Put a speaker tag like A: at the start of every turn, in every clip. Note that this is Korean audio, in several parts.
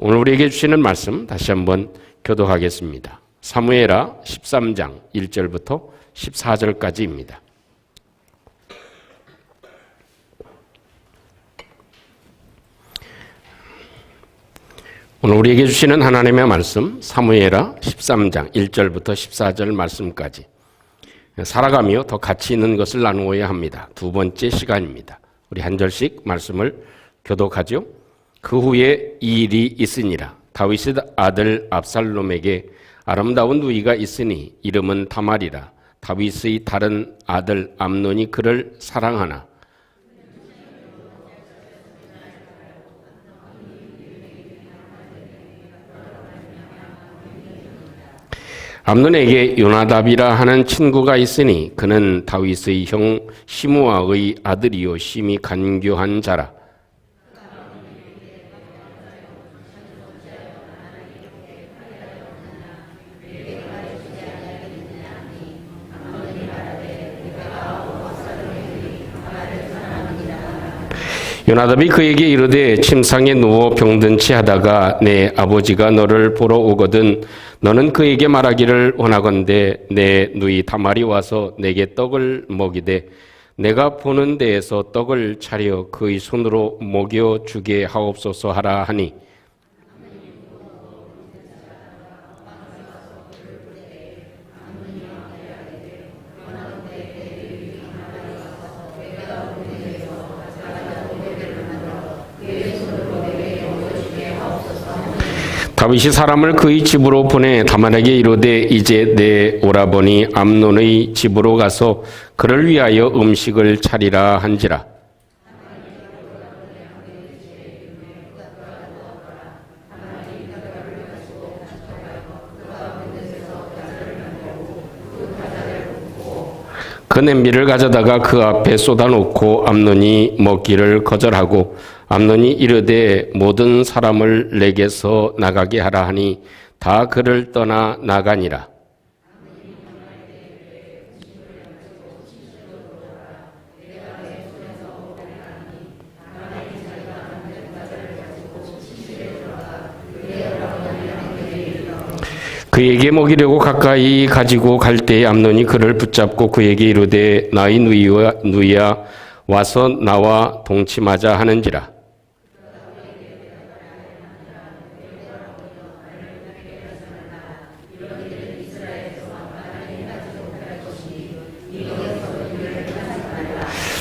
A: 오늘 우리에게 주시는 말씀 다시 한번 교독하겠습니다. 사무엘하 13장 1절부터 14절까지입니다. 오늘 우리에게 주시는 하나님의 말씀 사무엘하 13장 1절부터 14절 말씀까지 살아가며 더 가치 있는 것을 나누어야 합니다. 두 번째 시간입니다. 우리 한 절씩 말씀을 교독하죠. 그 후에 이 일이 있으니라. 다윗의 아들 압살롬에게 아름다운 누이가 있으니 이름은 다말이라. 다윗의 다른 아들 암논이 그를 사랑하나 암논에게 요나답이라 하는 친구가 있으니 그는 다윗의 형 시므아의 아들이요 심히 간교한 자라. 요나답이 그에게 이르되 침상에 누워 병든 채 하다가 내 아버지가 너를 보러 오거든 너는 그에게 말하기를 원하건대 내 누이 다말이 와서 내게 떡을 먹이되 내가 보는 데에서 떡을 차려 그의 손으로 먹여 주게 하옵소서 하라 하니 다윗이 사람을 그의 집으로 보내 다말에게 이르되 이제 내 오라버니 암논의 집으로 가서 그를 위하여 음식을 차리라 한지라. 그 냄비를 가져다가 그 앞에 쏟아놓고 암논이 먹기를 거절하고 암논이 이르되 모든 사람을 내게서 나가게 하라 하니 다 그를 떠나 나가니라. 그에게 먹이려고 가까이 가지고 갈 때에 암논이 그를 붙잡고 그에게 이르되 나의 누이야 와서 나와 동침하자 하는지라.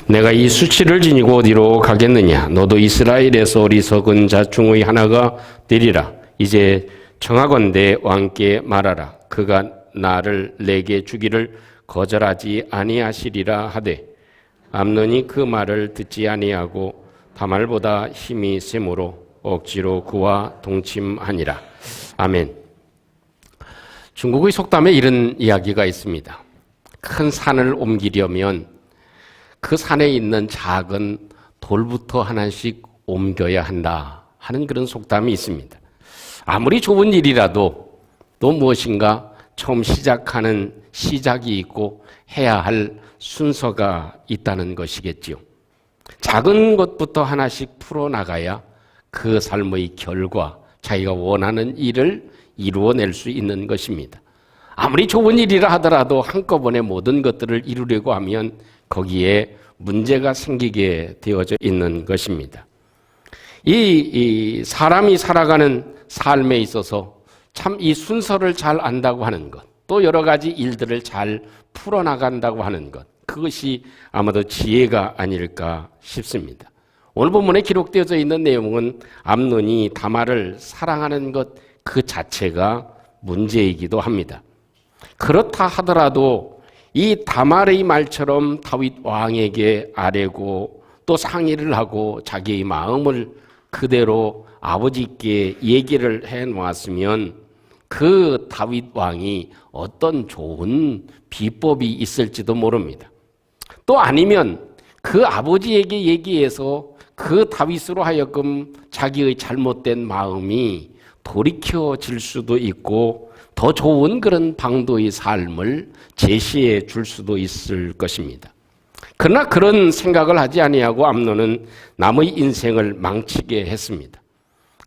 A: 내가 이 수치를 지니고 어디로 가겠느냐? 너도 이스라엘에서 어리석은 자 중의 하나가 되리라. 이제 청하건대 왕께 말하라. 그가 나를 내게 주기를 거절하지 아니하시리라 하되 암논이 그 말을 듣지 아니하고 다말보다 힘이 세므로 억지로 그와 동침하니라. 아멘. 중국의 속담에 이런 이야기가 있습니다. 큰 산을 옮기려면 그 산에 있는 작은 돌부터 하나씩 옮겨야 한다 하는 그런 속담이 있습니다. 아무리 좋은 일이라도 또 무엇인가 처음 시작하는 시작이 있고 해야 할 순서가 있다는 것이겠지요. 작은 것부터 하나씩 풀어나가야 그 삶의 결과, 자기가 원하는 일을 이루어낼 수 있는 것입니다. 아무리 좋은 일이라 하더라도 한꺼번에 모든 것들을 이루려고 하면 거기에 문제가 생기게 되어져 있는 것입니다. 이 사람이 살아가는 삶에 있어서 참 이 순서를 잘 안다고 하는 것, 또 여러 가지 일들을 잘 풀어나간다고 하는 것, 그것이 아마도 지혜가 아닐까 싶습니다. 오늘 본문에 기록되어져 있는 내용은 암논이 다말을 사랑하는 것 그 자체가 문제이기도 합니다. 그렇다 하더라도 이 다말의 말처럼 다윗 왕에게 아뢰고 또 상의를 하고 자기의 마음을 그대로 아버지께 얘기를 해 놓았으면 그 다윗 왕이 어떤 좋은 비법이 있을지도 모릅니다. 또 아니면 그 아버지에게 얘기해서 그 다윗으로 하여금 자기의 잘못된 마음이 돌이켜질 수도 있고 더 좋은 그런 방도의 삶을 제시해 줄 수도 있을 것입니다. 그러나 그런 생각을 하지 아니하고 암논은 남의 인생을 망치게 했습니다.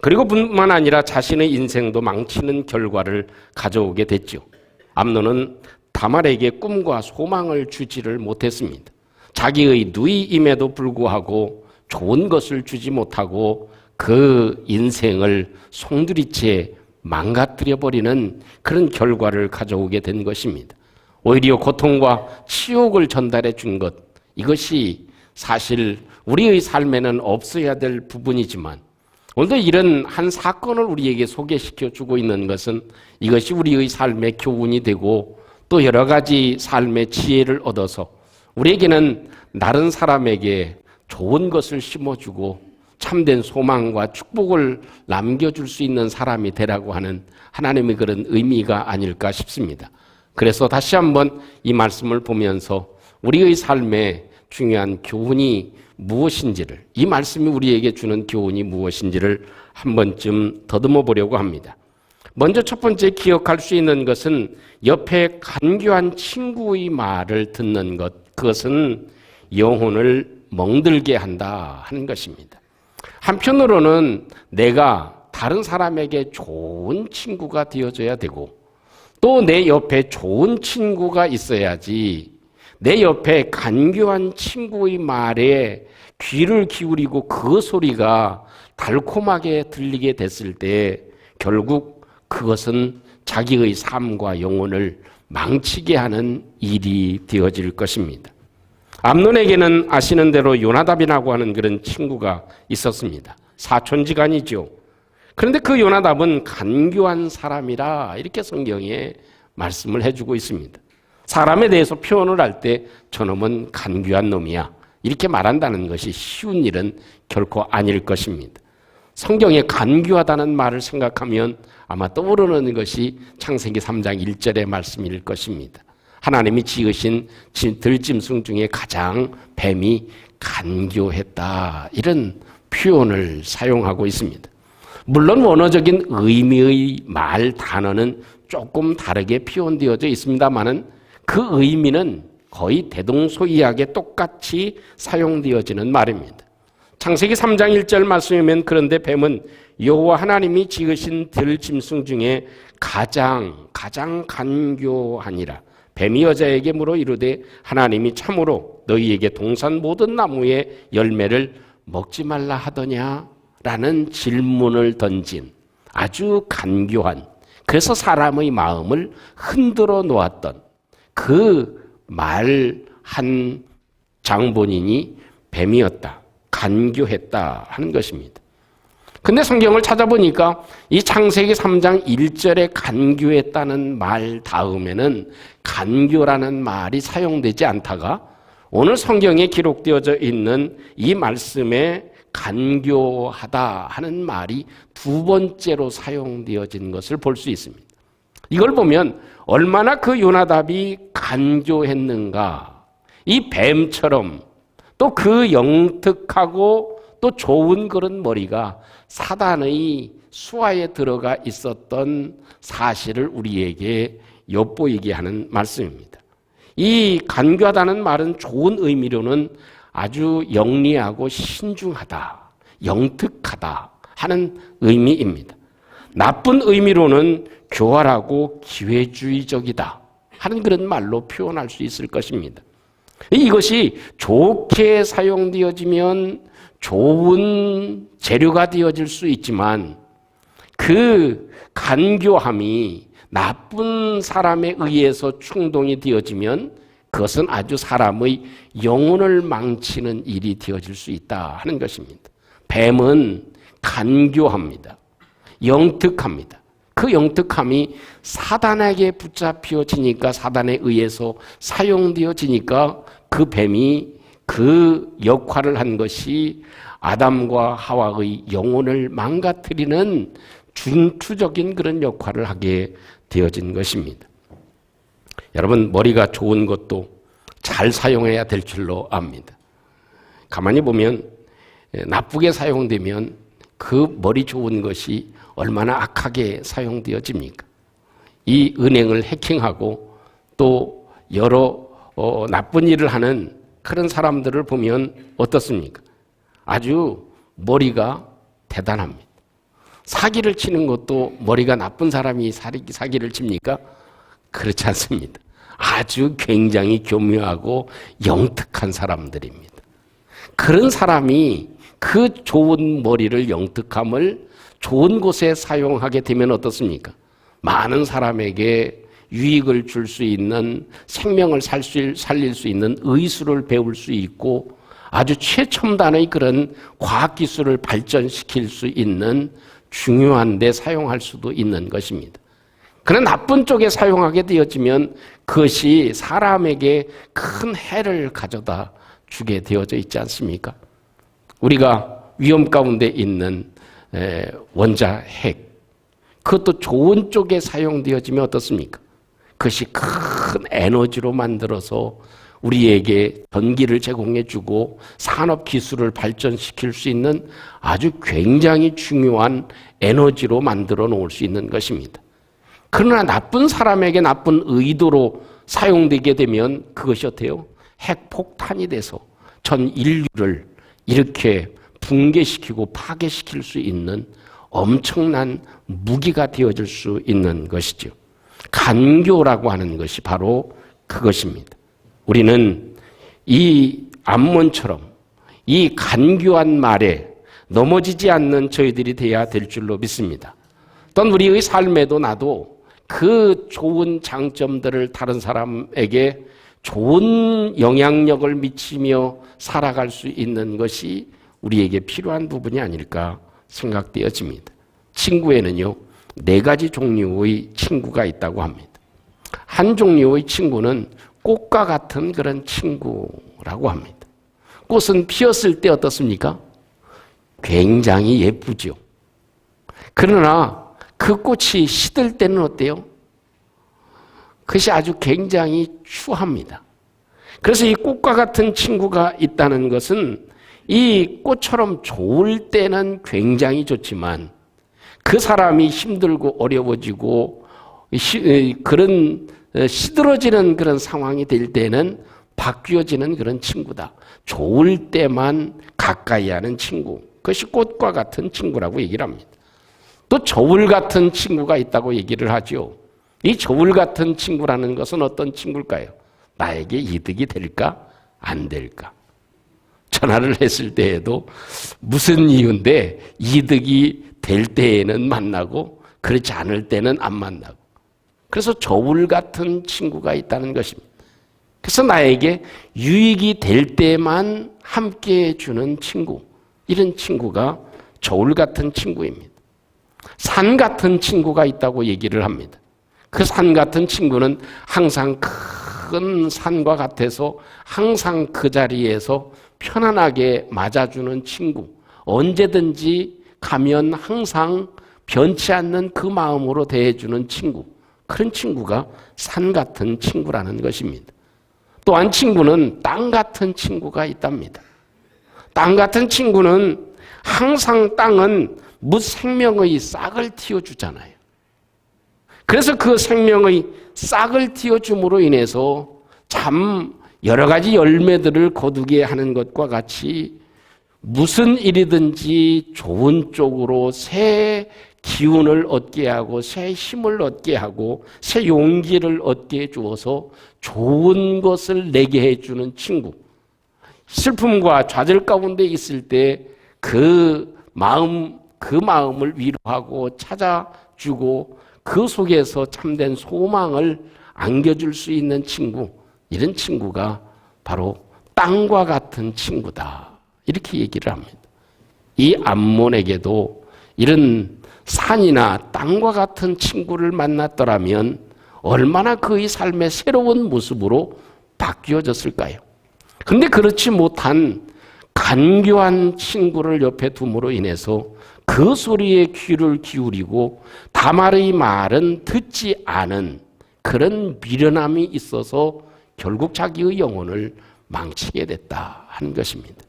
A: 그리고 뿐만 아니라 자신의 인생도 망치는 결과를 가져오게 됐죠. 암논은 다말에게 꿈과 소망을 주지를 못했습니다. 자기의 누이임에도 불구하고 좋은 것을 주지 못하고 그 인생을 송두리째 망가뜨려버리는 그런 결과를 가져오게 된 것입니다. 오히려 고통과 치욕을 전달해 준 것, 이것이 사실 우리의 삶에는 없어야 될 부분이지만 오늘도 이런 한 사건을 우리에게 소개시켜 주고 있는 것은 이것이 우리의 삶의 교훈이 되고 또 여러 가지 삶의 지혜를 얻어서 우리에게는 다른 사람에게 좋은 것을 심어주고 참된 소망과 축복을 남겨줄 수 있는 사람이 되라고 하는 하나님의 그런 의미가 아닐까 싶습니다. 그래서 다시 한번 이 말씀을 보면서 우리의 삶에 중요한 교훈이 무엇인지를, 이 말씀이 우리에게 주는 교훈이 무엇인지를 한 번쯤 더듬어 보려고 합니다. 먼저 첫 번째 기억할 수 있는 것은 옆에 간교한 친구의 말을 듣는 것, 그것은 영혼을 멍들게 한다 하는 것입니다. 한편으로는 내가 다른 사람에게 좋은 친구가 되어줘야 되고 또 내 옆에 좋은 친구가 있어야지 내 옆에 간교한 친구의 말에 귀를 기울이고 그 소리가 달콤하게 들리게 됐을 때 결국 그것은 자기의 삶과 영혼을 망치게 하는 일이 되어질 것입니다. 암논에게는 아시는 대로 요나답이라고 하는 그런 친구가 있었습니다. 사촌지간이죠. 그런데 그 요나답은 간교한 사람이라 이렇게 성경에 말씀을 해주고 있습니다. 사람에 대해서 표현을 할 때 저놈은 간교한 놈이야 이렇게 말한다는 것이 쉬운 일은 결코 아닐 것입니다. 성경에 간교하다는 말을 생각하면 아마 떠오르는 것이 창세기 3장 1절의 말씀일 것입니다. 하나님이 지으신 들짐승 중에 가장 뱀이 간교했다 이런 표현을 사용하고 있습니다. 물론 원어적인 의미의 말 단어는 조금 다르게 표현되어져 있습니다만은 그 의미는 거의 대동소이하게 똑같이 사용되어지는 말입니다. 창세기 3장 1절 말씀이면 그런데 뱀은 여호와 하나님이 지으신 들짐승 중에 가장 간교하니라. 뱀이 여자에게 물어 이르되 하나님이 참으로 너희에게 동산 모든 나무의 열매를 먹지 말라 하더냐? 라는 질문을 던진 아주 간교한, 그래서 사람의 마음을 흔들어 놓았던 그 말한 장본인이 뱀이었다, 간교했다 하는 것입니다. 근데 성경을 찾아보니까 이 창세기 3장 1절에 간교했다는 말 다음에는 간교라는 말이 사용되지 않다가 오늘 성경에 기록되어져 있는 이 말씀에 간교하다 하는 말이 두 번째로 사용되어진 것을 볼 수 있습니다. 이걸 보면 얼마나 그 요나답이 간교했는가, 이 뱀처럼 또 그 영특하고 또 좋은 그런 머리가 사단의 수하에 들어가 있었던 사실을 우리에게 엿보이게 하는 말씀입니다. 이 간교하다는 말은 좋은 의미로는 아주 영리하고 신중하다, 영특하다 하는 의미입니다. 나쁜 의미로는 교활하고 기회주의적이다 하는 그런 말로 표현할 수 있을 것입니다. 이것이 좋게 사용되어지면 좋은 재료가 되어질 수 있지만 그 간교함이 나쁜 사람에 의해서 충동이 되어지면 그것은 아주 사람의 영혼을 망치는 일이 되어질 수 있다 하는 것입니다. 뱀은 간교합니다. 영특합니다. 그 영특함이 사단에게 붙잡혀지니까, 사단에 의해서 사용되어지니까 그 뱀이 그 역할을 한 것이 아담과 하와의 영혼을 망가뜨리는 중추적인 그런 역할을 하게 되어진 것입니다. 여러분, 머리가 좋은 것도 잘 사용해야 될 줄로 압니다. 가만히 보면 나쁘게 사용되면 그 머리 좋은 것이 얼마나 악하게 사용되어집니까? 이 은행을 해킹하고 또 여러 나쁜 일을 하는 그런 사람들을 보면 어떻습니까? 아주 머리가 대단합니다. 사기를 치는 것도 머리가 나쁜 사람이 사기를 칩니까? 그렇지 않습니다. 아주 굉장히 교묘하고 영특한 사람들입니다. 그런 사람이 그 좋은 머리를, 영특함을 좋은 곳에 사용하게 되면 어떻습니까? 많은 사람에게 유익을 줄 수 있는, 생명을 살릴 수 있는 의술을 배울 수 있고 아주 최첨단의 그런 과학기술을 발전시킬 수 있는 중요한 데 사용할 수도 있는 것입니다. 그러나 나쁜 쪽에 사용하게 되어지면 그것이 사람에게 큰 해를 가져다 주게 되어져 있지 않습니까? 우리가 위험 가운데 있는 원자 핵, 그것도 좋은 쪽에 사용되어지면 어떻습니까? 그것이 큰 에너지로 만들어서 우리에게 전기를 제공해주고 산업 기술을 발전시킬 수 있는 아주 굉장히 중요한 에너지로 만들어 놓을 수 있는 것입니다. 그러나 나쁜 사람에게 나쁜 의도로 사용되게 되면 그것이 어때요? 핵폭탄이 돼서 전 인류를 이렇게 붕괴시키고 파괴시킬 수 있는 엄청난 무기가 되어질 수 있는 것이죠. 간교라고 하는 것이 바로 그것입니다. 우리는 이 암몬처럼 이 간교한 말에 넘어지지 않는 저희들이 되어야 될 줄로 믿습니다. 또한 우리의 삶에도 나도 그 좋은 장점들을 다른 사람에게 좋은 영향력을 미치며 살아갈 수 있는 것이 우리에게 필요한 부분이 아닐까 생각되어집니다. 친구에는요, 4가지 종류의 친구가 있다고 합니다. 한 종류의 친구는 꽃과 같은 그런 친구라고 합니다. 꽃은 피었을 때 어떻습니까? 굉장히 예쁘죠. 그러나 그 꽃이 시들 때는 어때요? 그것이 아주 굉장히 추합니다. 그래서 이 꽃과 같은 친구가 있다는 것은 이 꽃처럼 좋을 때는 굉장히 좋지만 그 사람이 힘들고 어려워지고 그런 시들어지는 그런 상황이 될 때는 바뀌어지는 그런 친구다. 좋을 때만 가까이 하는 친구. 그것이 꽃과 같은 친구라고 얘기를 합니다. 또 저울 같은 친구가 있다고 얘기를 하죠. 이 저울 같은 친구라는 것은 어떤 친구일까요? 나에게 이득이 될까? 안 될까? 전화를 했을 때에도 무슨 이유인데 이득이 될 때에는 만나고 그렇지 않을 때는 안 만나고. 그래서 저울 같은 친구가 있다는 것입니다. 그래서 나에게 유익이 될 때만 함께 해주는 친구. 이런 친구가 저울 같은 친구입니다. 산 같은 친구가 있다고 얘기를 합니다. 그 산 같은 친구는 항상 큰 산과 같아서 항상 그 자리에서 편안하게 맞아주는 친구. 언제든지 가면 항상 변치 않는 그 마음으로 대해주는 친구. 그런 친구가 산 같은 친구라는 것입니다. 또한 친구는 땅 같은 친구가 있답니다. 땅 같은 친구는 항상 땅은 무생명의 싹을 틔워주잖아요. 그래서 그 생명의 싹을 틔워줌으로 인해서 참 여러 가지 열매들을 거두게 하는 것과 같이 무슨 일이든지 좋은 쪽으로 새 기운을 얻게 하고 새 힘을 얻게 하고 새 용기를 얻게 해주어서 좋은 것을 내게 해주는 친구. 슬픔과 좌절 가운데 있을 때 그 마음을 위로하고 찾아주고 그 속에서 참된 소망을 안겨줄 수 있는 친구. 이런 친구가 바로 땅과 같은 친구다. 이렇게 얘기를 합니다. 이 암몬에게도 이런 산이나 땅과 같은 친구를 만났더라면 얼마나 그의 삶의 새로운 모습으로 바뀌어졌을까요? 근데 그렇지 못한 간교한 친구를 옆에 둠으로 인해서 그 소리에 귀를 기울이고 다말의 말은 듣지 않은 그런 미련함이 있어서 결국 자기의 영혼을 망치게 됐다 하는 것입니다.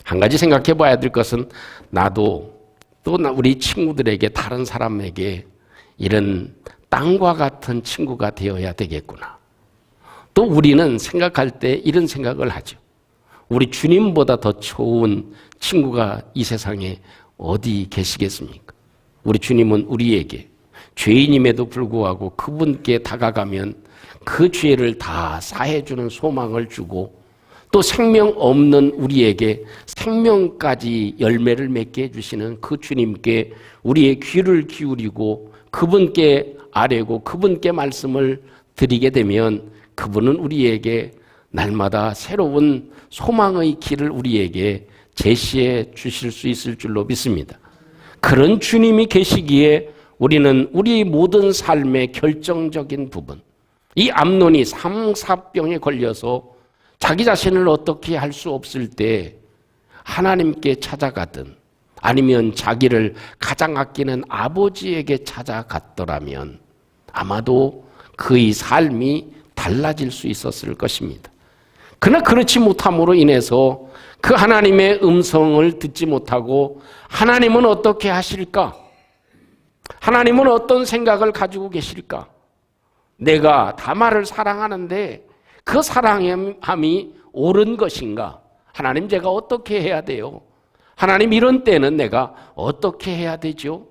A: 한 가지 생각해 봐야 될 것은 나도 또 우리 친구들에게 다른 사람에게 이런 땅과 같은 친구가 되어야 되겠구나. 또 우리는 생각할 때 이런 생각을 하죠. 우리 주님보다 더 좋은 친구가 이 세상에 어디 계시겠습니까? 우리 주님은 우리에게 죄인임에도 불구하고 그분께 다가가면 그 죄를 다 사해주는 소망을 주고 또 생명 없는 우리에게 생명까지 열매를 맺게 해주시는 그 주님께 우리의 귀를 기울이고 그분께 아뢰고 그분께 말씀을 드리게 되면 그분은 우리에게 날마다 새로운 소망의 길을 우리에게 제시해 주실 수 있을 줄로 믿습니다. 그런 주님이 계시기에 우리는 우리 모든 삶의 결정적인 부분, 이 암논이 삼사병에 걸려서 자기 자신을 어떻게 할 수 없을 때 하나님께 찾아가든 아니면 자기를 가장 아끼는 아버지에게 찾아갔더라면 아마도 그의 삶이 달라질 수 있었을 것입니다. 그러나 그렇지 못함으로 인해서 그 하나님의 음성을 듣지 못하고 하나님은 어떻게 하실까? 하나님은 어떤 생각을 가지고 계실까? 내가 다말을 사랑하는데 그 사랑함이 옳은 것인가? 하나님 제가 어떻게 해야 돼요? 하나님 이런 때는 내가 어떻게 해야 되죠?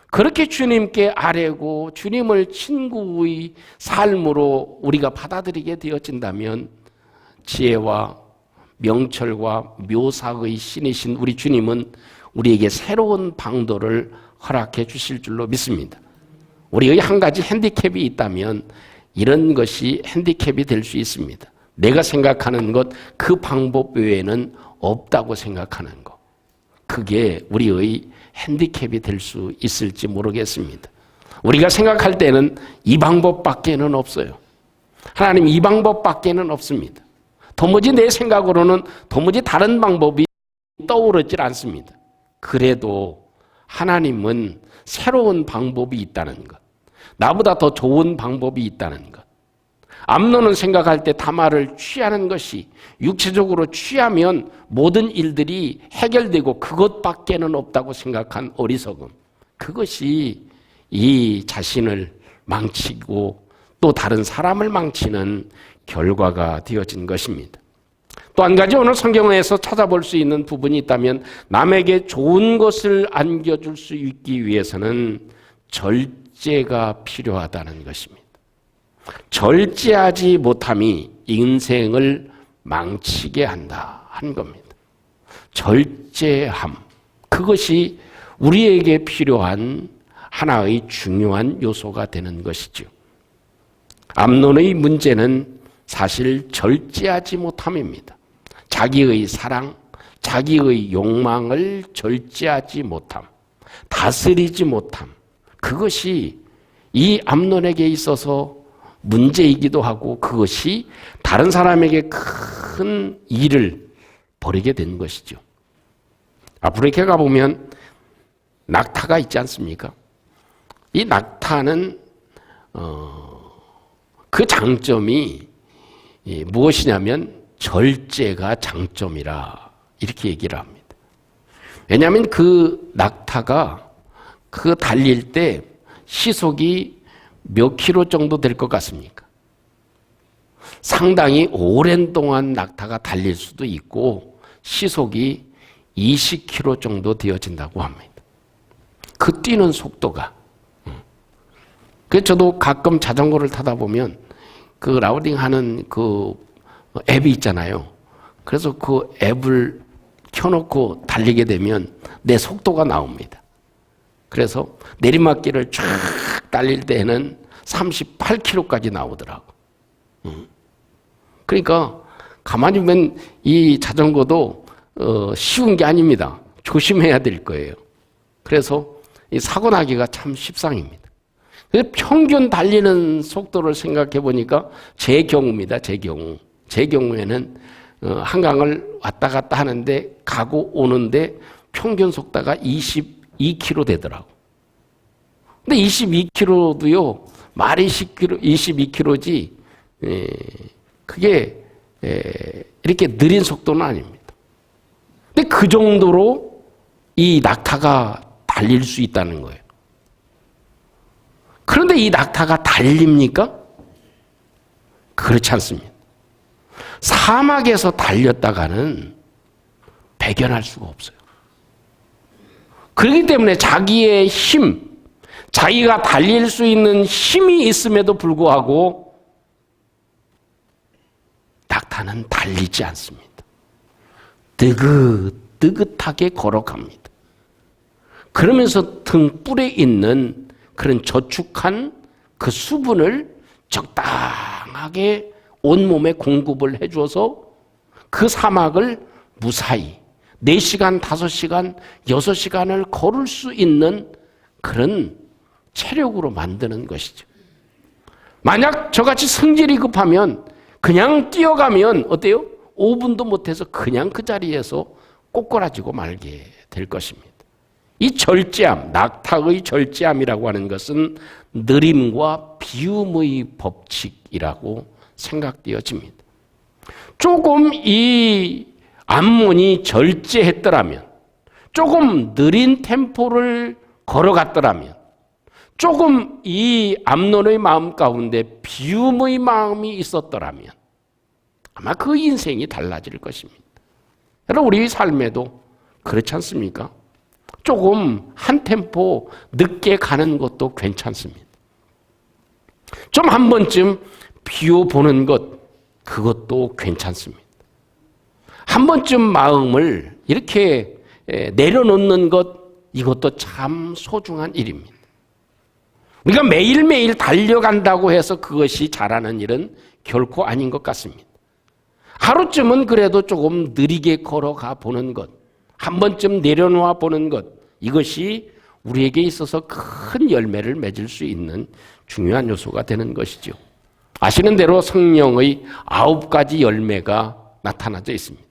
A: 그렇게 주님께 아뢰고 주님을 친구의 삶으로 우리가 받아들이게 되어진다면 지혜와 명철과 묘사의 신이신 우리 주님은 우리에게 새로운 방도를 허락해 주실 줄로 믿습니다. 우리의 한 가지 핸디캡이 있다면 이런 것이 핸디캡이 될 수 있습니다. 내가 생각하는 것, 그 방법 외에는 없다고 생각하는 것. 그게 우리의 핸디캡이 될 수 있을지 모르겠습니다. 우리가 생각할 때는 이 방법밖에는 없어요. 하나님 이 방법밖에는 없습니다. 도무지 내 생각으로는 도무지 다른 방법이 떠오르질 않습니다. 그래도 하나님은 새로운 방법이 있다는 것, 나보다 더 좋은 방법이 있다는 것. 암논은 생각할 때 다말을 취하는 것이 육체적으로 취하면 모든 일들이 해결되고 그것밖에는 없다고 생각한 어리석음. 그것이 이 자신을 망치고 또 다른 사람을 망치는 결과가 되어진 것입니다. 또 한 가지 오늘 성경에서 찾아볼 수 있는 부분이 있다면 남에게 좋은 것을 안겨줄 수 있기 위해서는 절제가 필요하다는 것입니다. 절제하지 못함이 인생을 망치게 한다 한 겁니다. 절제함, 그것이 우리에게 필요한 하나의 중요한 요소가 되는 것이죠. 암논의 문제는 사실 절제하지 못함입니다. 자기의 사랑, 자기의 욕망을 절제하지 못함, 다스리지 못함, 그것이 이 암논에게 있어서 문제이기도 하고 그것이 다른 사람에게 큰 일을 벌이게 된 것이죠. 앞으로 이렇게 가보면 낙타가 있지 않습니까? 이 낙타는 그 장점이 무엇이냐면 절제가 장점이라 이렇게 얘기를 합니다. 왜냐하면 그 낙타가 그 달릴 때 시속이 몇 킬로 정도 될 것 같습니까? 상당히 오랜 동안 낙타가 달릴 수도 있고 시속이 20킬로 정도 되어진다고 합니다. 그 뛰는 속도가. 그래서 저도 가끔 자전거를 타다 보면 그 라우딩 하는 그 앱이 있잖아요. 그래서 그 앱을 켜놓고 달리게 되면 내 속도가 나옵니다. 그래서 내리막길을 쫙 달릴 때는 38km까지 나오더라고. 그러니까 가만히 보면 이 자전거도 쉬운 게 아닙니다. 조심해야 될 거예요. 그래서 이 사고 나기가 참 십상입니다. 평균 달리는 속도를 생각해 보니까 제 경우입니다. 제 경우에는 한강을 왔다 갔다 하는데 가고 오는데 평균 속도가 22km 되더라고. 근데 22km도요, 말이 22km지, 그게, 이렇게 느린 속도는 아닙니다. 근데 그 정도로 이 낙타가 달릴 수 있다는 거예요. 그런데 이 낙타가 달립니까? 그렇지 않습니다. 사막에서 달렸다가는 배견할 수가 없어요. 그렇기 때문에 자기의 힘, 자기가 달릴 수 있는 힘이 있음에도 불구하고 낙타는 달리지 않습니다. 뜨긋뜨긋하게 걸어갑니다. 그러면서 등불에 있는 그런 저축한 그 수분을 적당하게 온몸에 공급을 해줘서 그 사막을 무사히 4시간, 5시간, 6시간을 걸을 수 있는 그런 체력으로 만드는 것이죠. 만약 저같이 성질이 급하면 그냥 뛰어가면 어때요? 5분도 못해서 그냥 그 자리에서 꼬꾸라지고 말게 될 것입니다. 이 절제함, 낙타의 절제함이라고 하는 것은 느림과 비움의 법칙이라고 생각되어집니다. 조금 이 암몬이 절제했더라면, 조금 느린 템포를 걸어갔더라면, 조금 이 암논의 마음 가운데 비움의 마음이 있었더라면 아마 그 인생이 달라질 것입니다. 여러분, 우리 삶에도 그렇지 않습니까? 조금 한 템포 늦게 가는 것도 괜찮습니다. 좀 한 번쯤 비워보는 것, 그것도 괜찮습니다. 한 번쯤 마음을 이렇게 내려놓는 것, 이것도 참 소중한 일입니다. 우리가 매일매일 달려간다고 해서 그것이 잘하는 일은 결코 아닌 것 같습니다. 하루쯤은 그래도 조금 느리게 걸어가 보는 것, 한 번쯤 내려놓아 보는 것, 이것이 우리에게 있어서 큰 열매를 맺을 수 있는 중요한 요소가 되는 것이죠. 아시는 대로 성령의 9가지 열매가 나타나져 있습니다.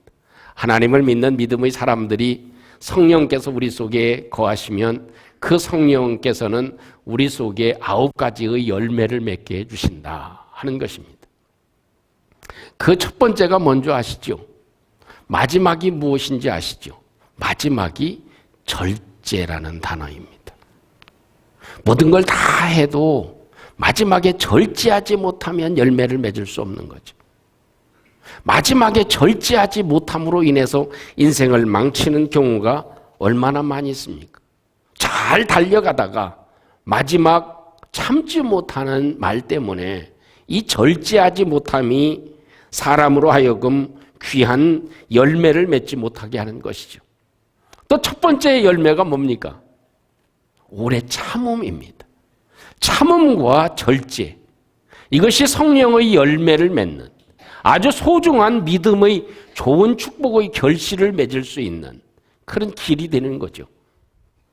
A: 하나님을 믿는 믿음의 사람들이 성령께서 우리 속에 거하시면 그 성령께서는 우리 속에 9가지의 열매를 맺게 해주신다 하는 것입니다. 그 첫 번째가 뭔지 아시죠? 마지막이 무엇인지 아시죠? 마지막이 절제라는 단어입니다. 모든 걸 다 해도 마지막에 절제하지 못하면 열매를 맺을 수 없는 거죠. 마지막에 절제하지 못함으로 인해서 인생을 망치는 경우가 얼마나 많이 있습니까? 잘 달려가다가 마지막 참지 못하는 말 때문에 이 절제하지 못함이 사람으로 하여금 귀한 열매를 맺지 못하게 하는 것이죠. 또 첫 번째 열매가 뭡니까? 오래 참음입니다. 참음과 절제, 이것이 성령의 열매를 맺는 아주 소중한 믿음의 좋은 축복의 결실을 맺을 수 있는 그런 길이 되는 거죠.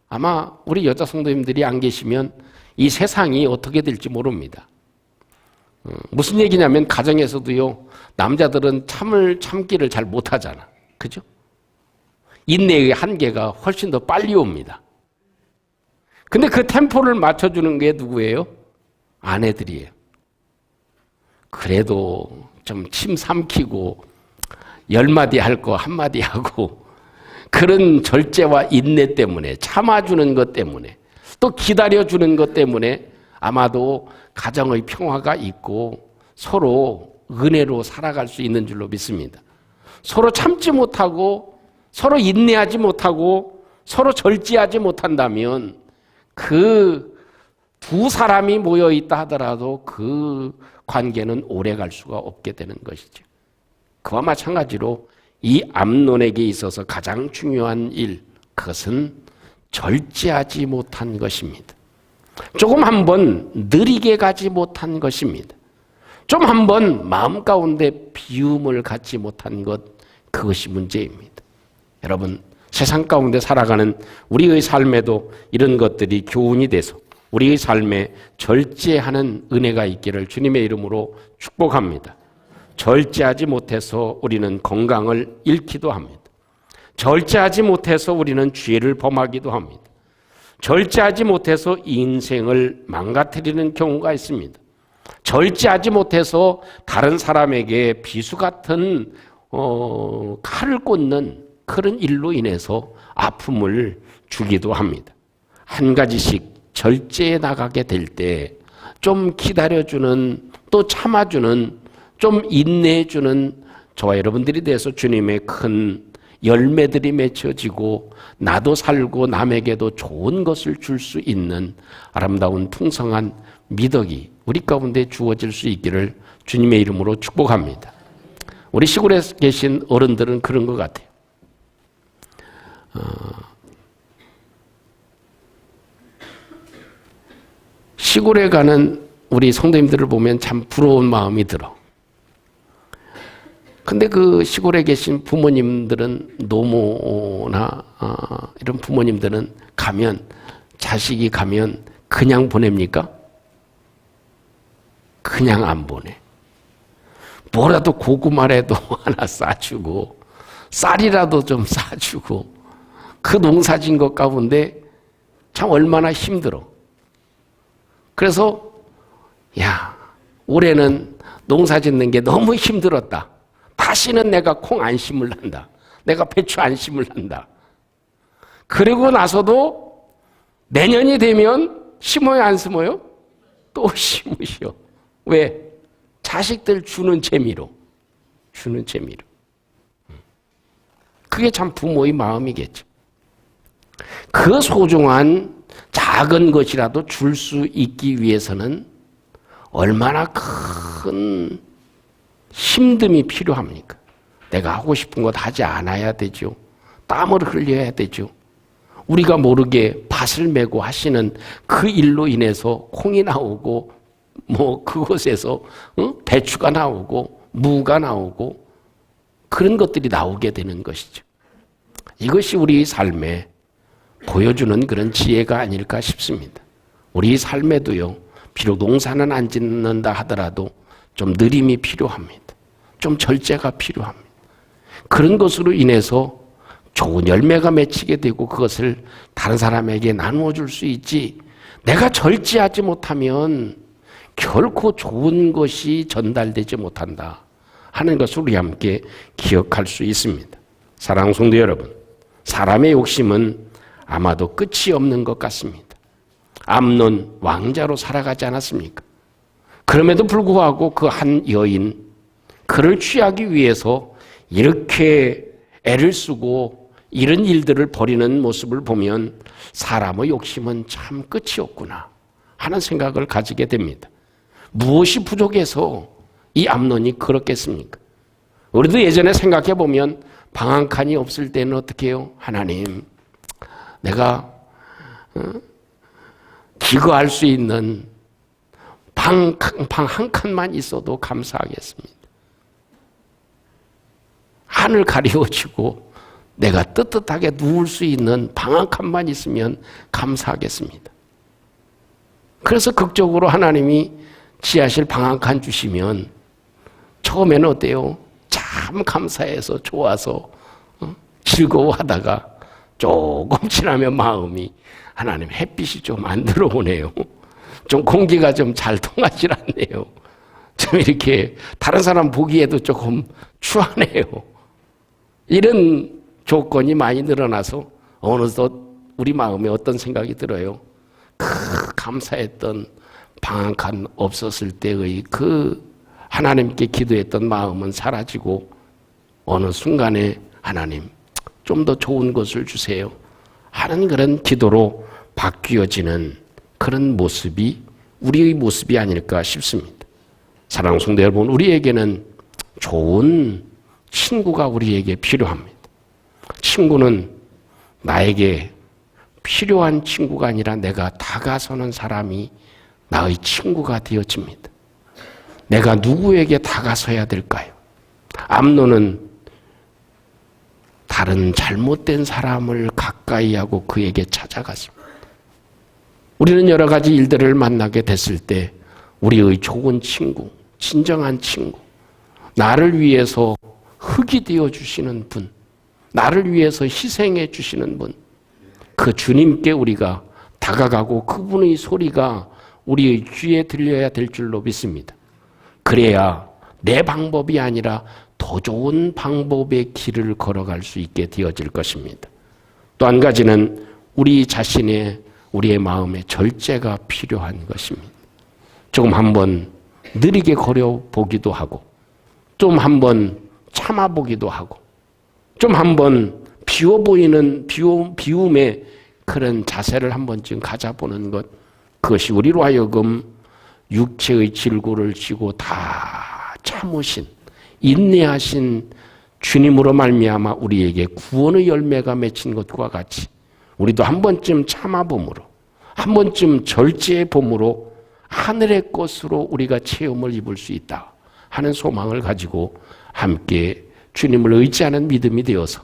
A: 아마 우리 여자 성도님들이 안 계시면 이 세상이 어떻게 될지 모릅니다. 무슨 얘기냐면 가정에서도요, 남자들은 참기를 잘 못하잖아. 그죠? 인내의 한계가 훨씬 더 빨리 옵니다. 근데 그 템포를 맞춰주는 게 누구예요? 아내들이에요. 그래도 좀 침 삼키고 10마디 할 거 1마디 하고 그런 절제와 인내 때문에, 참아주는 것 때문에, 또 기다려주는 것 때문에 아마도 가정의 평화가 있고 서로 은혜로 살아갈 수 있는 줄로 믿습니다. 서로 참지 못하고 서로 인내하지 못하고 서로 절제하지 못한다면 그 두 사람이 모여 있다 하더라도 그 관계는 오래 갈 수가 없게 되는 것이죠. 그와 마찬가지로 이 암논에게 있어서 가장 중요한 일, 그것은 절제하지 못한 것입니다. 조금 한번 느리게 가지 못한 것입니다. 좀 한번 마음 가운데 비움을 갖지 못한 것, 그것이 문제입니다. 여러분, 세상 가운데 살아가는 우리의 삶에도 이런 것들이 교훈이 돼서 우리의 삶에 절제하는 은혜가 있기를 주님의 이름으로 축복합니다. 절제하지 못해서 우리는 건강을 잃기도 합니다. 절제하지 못해서 우리는 죄를 범하기도 합니다. 절제하지 못해서 인생을 망가뜨리는 경우가 있습니다. 절제하지 못해서 다른 사람에게 비수 같은 칼을 꽂는 그런 일로 인해서 아픔을 주기도 합니다. 한 가지씩 절제해 나가게 될 때 좀 기다려주는, 또 참아주는, 좀 인내해주는 저와 여러분들이 돼서 주님의 큰 열매들이 맺혀지고 나도 살고 남에게도 좋은 것을 줄 수 있는 아름다운 풍성한 미덕이 우리 가운데 주어질 수 있기를 주님의 이름으로 축복합니다. 우리 시골에 계신 어른들은 그런 것 같아요. 시골에 가는 우리 성도님들을 보면 참 부러운 마음이 들어. 근데 그 시골에 계신 부모님들은, 노모나 이런 부모님들은 가면, 자식이 가면 그냥 보냅니까? 그냥 안 보내. 뭐라도 고구마라도 하나 싸주고 쌀이라도 좀 싸주고, 그 농사진 것 가운데 참 얼마나 힘들어. 그래서 야, 올해는 농사 짓는 게 너무 힘들었다. 다시는 내가 콩 안 심을란다. 내가 배추 안 심을란다. 그리고 나서도 내년이 되면 심어요, 안 심어요? 또 심으셔. 왜? 자식들 주는 재미로. 주는 재미로. 그게 참 부모의 마음이겠죠. 그 소중한 작은 것이라도 줄 수 있기 위해서는 얼마나 큰 힘듦이 필요합니까? 내가 하고 싶은 것 하지 않아야 되죠. 땀을 흘려야 되죠. 우리가 모르게 밭을 메고 하시는 그 일로 인해서 콩이 나오고, 그곳에서 배추가 나오고 무가 나오고 그런 것들이 나오게 되는 것이죠. 이것이 우리 삶에 보여주는 그런 지혜가 아닐까 싶습니다. 우리 삶에도요, 비록 농사는 안 짓는다 하더라도 좀 느림이 필요합니다. 좀 절제가 필요합니다. 그런 것으로 인해서 좋은 열매가 맺히게 되고 그것을 다른 사람에게 나누어 줄 수 있지, 내가 절제하지 못하면 결코 좋은 것이 전달되지 못한다 하는 것을 우리 함께 기억할 수 있습니다. 사랑하는 성도 여러분, 사람의 욕심은 아마도 끝이 없는 것 같습니다. 암논 왕자로 살아가지 않았습니까? 그럼에도 불구하고 그 한 여인, 그를 취하기 위해서 이렇게 애를 쓰고 이런 일들을 벌이는 모습을 보면 사람의 욕심은 참 끝이 없구나 하는 생각을 가지게 됩니다. 무엇이 부족해서 이 암논이 그렇겠습니까? 우리도 예전에 생각해 보면 방 한 칸이 없을 때는 어떻게 해요? 하나님, 내가 기거할 수 있는 방 한 칸만 있어도 감사하겠습니다. 하늘 가리워지고 내가 뜨뜻하게 누울 수 있는 방 한 칸만 있으면 감사하겠습니다. 그래서 극적으로 하나님이 지하실 방 한 칸 주시면 처음에는 어때요? 참 감사해서 좋아서 즐거워하다가 조금 지나면 마음이, 하나님 햇빛이 좀 안 들어오네요. 좀 공기가 좀 잘 통하지 않네요. 좀 이렇게 다른 사람 보기에도 조금 추하네요. 이런 조건이 많이 늘어나서 어느덧 우리 마음에 어떤 생각이 들어요? 감사했던 방 한 칸 없었을 때의 그 하나님께 기도했던 마음은 사라지고 어느 순간에 하나님 좀 더 좋은 것을 주세요 하는 그런 기도로 바뀌어지는 그런 모습이 우리의 모습이 아닐까 싶습니다. 사랑하는 성도 여러분, 우리에게는 좋은 친구가 우리에게 필요합니다. 친구는 나에게 필요한 친구가 아니라 내가 다가서는 사람이 나의 친구가 되어집니다. 내가 누구에게 다가서야 될까요? 암논은 다른 잘못된 사람을 가까이 하고 그에게 찾아갔습니다. 우리는 여러 가지 일들을 만나게 됐을 때 우리의 좋은 친구, 진정한 친구, 나를 위해서 흙이 되어주시는 분, 나를 위해서 희생해 주시는 분, 그 주님께 우리가 다가가고 그분의 소리가 우리의 귀에 들려야 될 줄로 믿습니다. 그래야 내 방법이 아니라 더 좋은 방법의 길을 걸어갈 수 있게 되어질 것입니다. 또 한 가지는 우리의 마음에 절제가 필요한 것입니다. 조금 한번 느리게 걸어보기도 하고, 좀 한번 참아보기도 하고, 좀 한번 비워 보이는 비움의 그런 자세를 한 번쯤 가져보는 것, 그것이 우리로 하여금 육체의 질고를 지고 다 참으신, 인내하신 주님으로 말미암아 우리에게 구원의 열매가 맺힌 것과 같이 우리도 한 번쯤 참아봄으로, 한 번쯤 절제해 봄으로 하늘의 것으로 우리가 체험을 입을 수 있다 하는 소망을 가지고 함께 주님을 의지하는 믿음이 되어서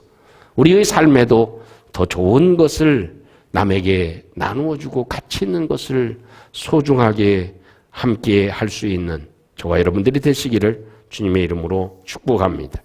A: 우리의 삶에도 더 좋은 것을 남에게 나누어주고 가치 있는 것을 소중하게 함께 할 수 있는 저와 여러분들이 되시기를 주님의 이름으로 축복합니다.